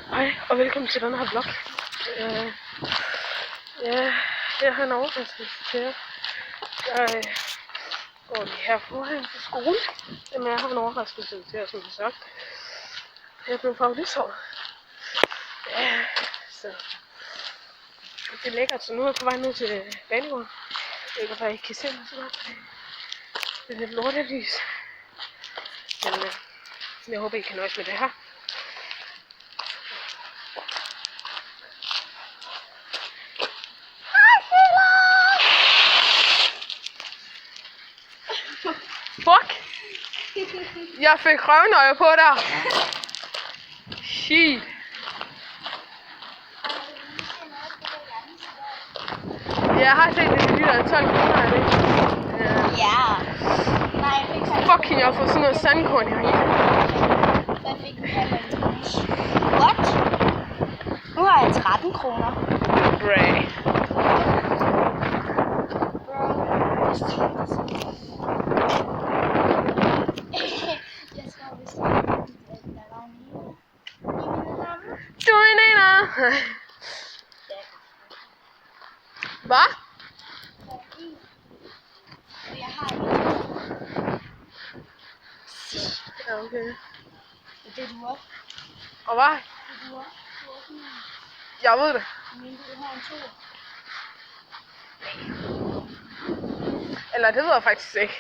Hej og velkommen til den her vlog. Jeg har en overraskelse til jer. Jeg går lige her foran på skole. Jamen, jeg har en overraskelse til jer, som jeg har sagt. Jeg blev farvet lyshåret. Ja, så det er lækkert. Så nu er jeg på vej ned til banegården. Jeg kan faktisk ikke se mig så godt, fordi det er lidt lortelys. Men jeg håber, I kan nøjes med det her. Fuck! Jeg fik røvnøje på der. Shit. Jeg har set det i de der 12 kroner af det. Ja. Nej, jeg fik faktisk... Fucking, jeg har fået sådan noget sandkorn her. Jeg fik en halv. What? Nu har jeg 13 kroner. Bray. Jeg skal jo vist have, at der var en lille i min ramme. Du er en ener. Hvad? Jeg har en. Ja, okay. Det er du også. Og hvad? Det er du også. Du er også en. Jeg ved det. Men du har en 2. Eller det ved jeg faktisk ikke.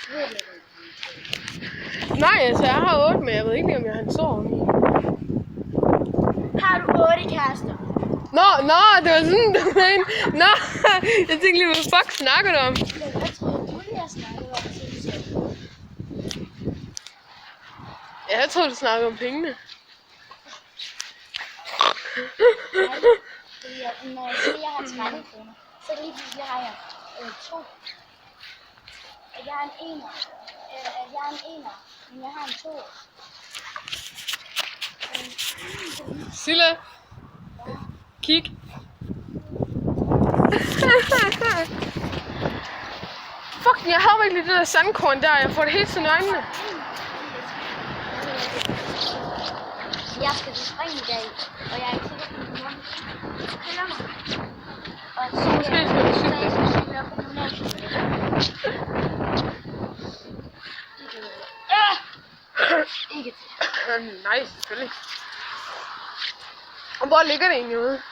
Ved du det? Nej, altså jeg har 8, men jeg ved ikke lige, om jeg har en sår oveni. Har du 8 kærester? Nå, det var sådan, du mente. Nå, jeg tænkte lige, hvad fuck snakker du om? Jeg troede, du lige har snakket om det. Ja, jeg troede, du snakkede om pengene. Fordi når jeg siger, at jeg har 13 kroner, så lige pludselig har jeg 2. At jeg har en ener. At jeg har en ener, men jeg har en 2. Sille, kig. Fuck, jeg har virkelig det der sandkorn der. Jeg får det helt sådan i øjnene. Jeg skal til spring i dag, og jeg er ikke sikker på, at min mor følger mig. Og så Måske skal du cykle. jeg skal cykle op på gymnasiet. Ikke til. Nej, selvfølgelig. Og hvor ligger det egentlig ude?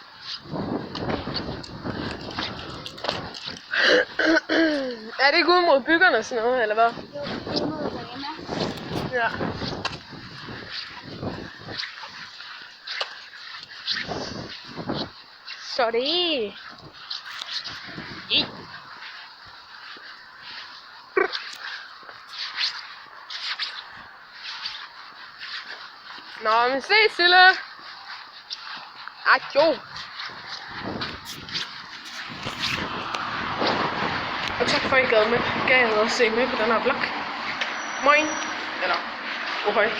Er det ikke ude mod byggerne og sådan noget, eller hvad? Jo, det er mod Rema. Ja. Så det. Nå, men se, Sille. Adjo. Og tak for, at I gad med. Gad at se med på den her vlog. Moin. Eller, ohøj.